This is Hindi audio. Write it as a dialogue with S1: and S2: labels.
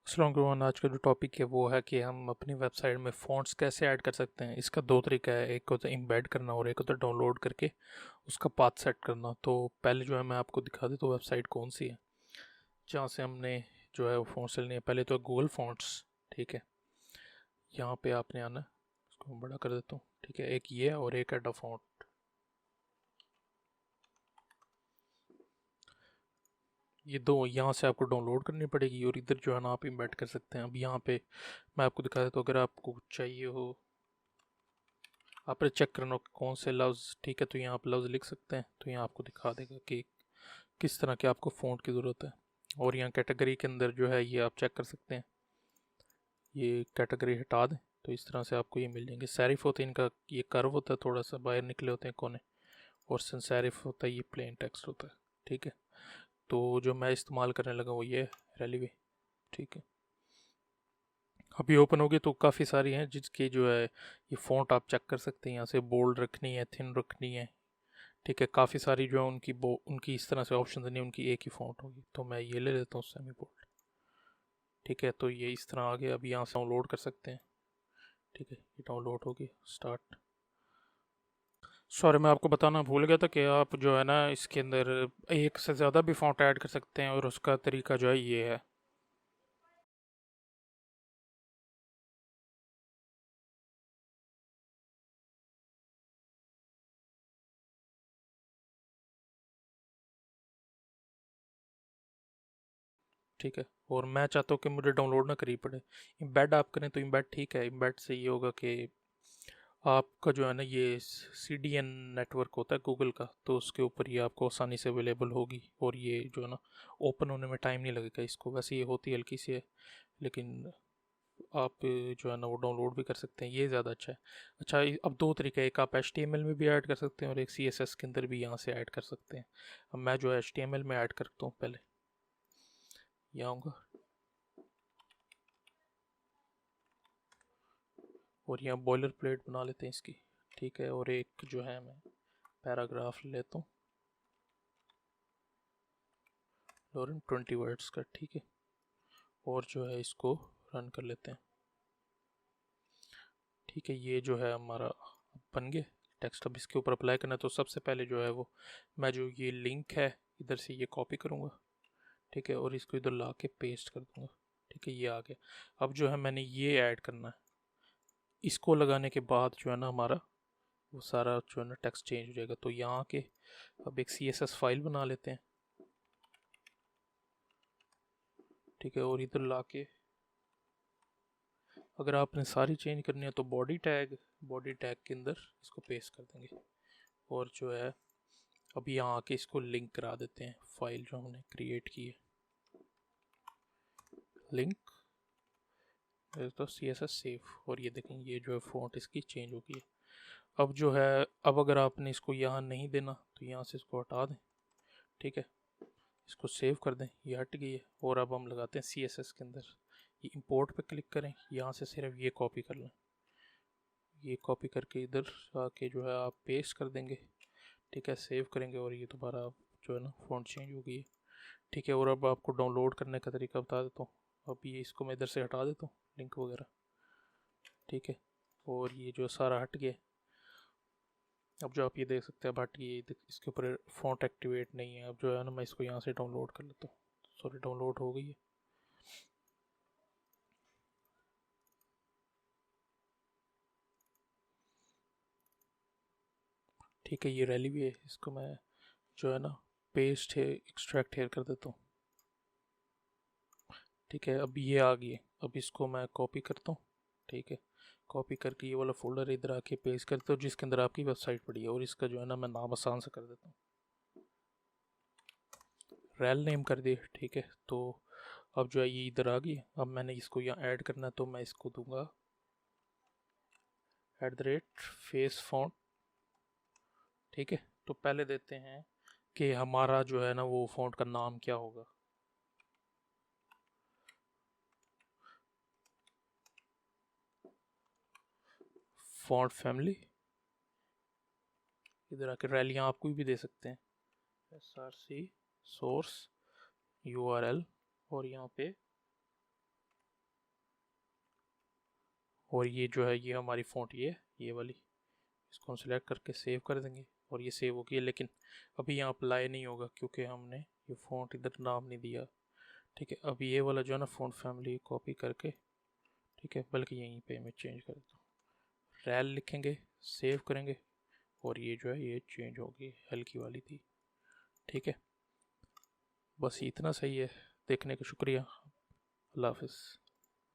S1: अस्सलाम वालेकुम। आज का जो टॉपिक है वो है कि हम अपनी वेबसाइट में फ़ॉन्ट्स कैसे ऐड कर सकते हैं। इसका दो तरीका है, एक होता है एम्बेड करना और एक होता है डाउनलोड करके उसका पाथ सेट करना। तो पहले जो है मैं आपको दिखा देता हूँ वेबसाइट कौन सी है जहाँ से हमने जो है वो फ़ॉन्ट्स लेनी है। पहले तो है गूगल फ़ॉन्ट्स, ठीक है। यहाँ पे आपने आना है, इसको मैं बड़ा कर देता हूँ, ठीक है। एक ये है और एक है द फ़ॉन्ट। ये दो यहाँ से आपको डाउनलोड करनी पड़ेगी और इधर जो है ना आप इम्बेड कर सकते हैं। अब यहाँ पे मैं आपको दिखा देता हूँ, अगर आपको चाहिए हो आपने चेक करना हो कि कौन से लफ्ज़, ठीक है, तो यहाँ आप लफ्ज़ लिख सकते हैं। तो यहाँ आपको दिखा देगा कि किस तरह के आपको फ़ॉन्ट की ज़रूरत है। और यहाँ कैटेगरी के अंदर जो है ये आप चेक कर सकते हैं, ये कैटेगरी हटा दें तो इस तरह से आपको ये मिल जाएंगे। सैरिफ होते हैं इनका, ये कर्व होता है, थोड़ा सा बाहर निकले होते हैं कोने। और सैरिफ होता है, ये प्लेन टेक्स्ट होता है, ठीक है। तो जो मैं इस्तेमाल करने लगा वो ये रेलिवे, ठीक है। अभी ओपन होगी तो काफ़ी सारी हैं जिसकी जो है ये फ़ॉन्ट आप चेक कर सकते हैं। यहाँ से बोल्ड रखनी है, थिन रखनी है, ठीक है। काफ़ी सारी जो है उनकी इस तरह से ऑप्शन नहीं, उनकी एक ही फ़ॉन्ट होगी। तो मैं ये ले लेता हूँ सेमी बोल्ड, ठीक है। तो ये इस तरह आ गया। अभी यहाँ से डाउनलोड कर सकते हैं, ठीक है। ये डाउनलोड होगी, स्टार्ट। सॉरी, मैं आपको बताना भूल गया था कि आप जो है ना इसके अंदर एक से ज़्यादा भी फ़ॉन्ट ऐड कर सकते हैं और उसका तरीका जो है ये है। ठीक है, और मैं चाहता हूँ कि मुझे डाउनलोड ना करनी पड़े। इम्बेड आप करें तो इम्बेड ठीक है। इम्बेड से ये होगा कि आपका जो है ना ये CDN नेटवर्क होता है गूगल का, तो उसके ऊपर ये आपको आसानी से अवेलेबल होगी। और ये जो है ना ओपन होने में टाइम नहीं लगेगा इसको। वैसे ये होती हल्की सी है, लेकिन आप जो है ना वो डाउनलोड भी कर सकते हैं, ये ज़्यादा अच्छा है। अच्छा, अब दो तरीके हैं, एक आप HTML में भी ऐड कर सकते हैं और एक CSS के अंदर भी यहाँ से ऐड कर सकते हैं। अब मैं जो है HTML में ऐड करता हूँ पहले। यहाँ आऊँगा और यहाँ बॉयलर प्लेट बना लेते हैं इसकी, ठीक है। और एक जो है मैं पैराग्राफ लेता हूँ, लॉरेंट 20 वर्ड्स का, ठीक है। और जो है इसको रन कर लेते हैं, ठीक है। ये जो है हमारा बन गया टेक्स्ट। अब इसके ऊपर अप्लाई करना है तो सबसे पहले जो है वो मैं जो ये लिंक है इधर से ये कॉपी करूँगा, ठीक है। और इसको इधर ला के पेस्ट कर दूँगा, ठीक है। ये आ गया। अब जो है मैंने ये ऐड करना है, इसको लगाने के बाद जो है ना हमारा वो सारा जो है ना टेक्स्ट चेंज हो जाएगा। तो यहाँ के अब एक CSS फाइल बना लेते हैं, ठीक है। और इधर ला के अगर आपने सारी चेंज करनी है तो बॉडी टैग के अंदर इसको पेस्ट कर देंगे। और जो है अब यहाँ आके इसको लिंक करा देते हैं फाइल जो हमने क्रिएट की है। लिंक तो CSS सेव। और ये देखें ये जो है फ़ॉन्ट इसकी चेंज हो गई है। अब जो है अब अगर आपने इसको यहाँ नहीं देना तो यहाँ से इसको हटा दें, ठीक है। इसको सेव कर दें, ये हट गई है। और अब हम लगाते हैं CSS के अंदर। ये इंपोर्ट पे क्लिक करें, यहाँ से सिर्फ ये कॉपी कर लें। ये कॉपी करके इधर आके जो है आप पेस्ट कर देंगे, ठीक है। सेव करेंगे और ये दोबारा जो है ना फ़ॉन्ट चेंज हो गई है, ठीक है। और अब आपको डाउनलोड करने का तरीका बता देता हूँ। अब ये इसको मैं इधर से हटा देता हूँ, लिंक वगैरह, ठीक है। और ये जो सारा हट गया। अब जो आप ये देख सकते हैं अब हट गई, इसके ऊपर फ़ॉन्ट एक्टिवेट नहीं है। अब जो है ना मैं इसको यहाँ से डाउनलोड कर लेता हूँ। सॉरी, डाउनलोड हो गई है, ठीक है। ये रैली भी है, इसको मैं जो है ना पेस्ट है एक्सट्रैक्ट हेयर कर देता हूँ, ठीक है। अब ये आ गई है। अब इसको मैं कॉपी करता हूँ, ठीक है। कॉपी करके ये वाला फोल्डर इधर आके पेस्ट करता हूँ जिसके अंदर आपकी वेबसाइट पड़ी है। और इसका जो है ना मैं नाम आसान से कर देता हूँ, रैल नेम कर दिए, ठीक है। तो अब जो है ये इधर आ गई। अब मैंने इसको यहाँ ऐड करना है तो मैं इसको दूंगा @फेस फॉन्ट, ठीक है। तो पहले देते हैं कि हमारा जो है ना वो फॉन्ट का नाम क्या होगा। फॉन्ट फैमिली, इधर आके रैलियाँ आप कोई भी दे सकते हैं, SRC सोर्स URL। और यहाँ पे और ये जो है ये हमारी फ़ॉन्ट ये वाली, इसको हम सिलेक्ट करके सेव कर देंगे और ये सेव हो गया। लेकिन अभी यहाँ अप्लाई नहीं होगा क्योंकि हमने ये फ़ॉन्ट इधर नाम नहीं दिया। ठीक है, अब ये वाला जो है ना फ़ॉन्ट फैमिली कॉपी करके, ठीक है, बल्कि यहीं पे मैं चेंज कर देता हूँ, रैल लिखेंगे, सेव करेंगे और ये जो है ये चेंज होगी, हल्की वाली थी। ठीक है, बस इतना सही है। देखने का शुक्रिया। अल्लाह हाफिज़।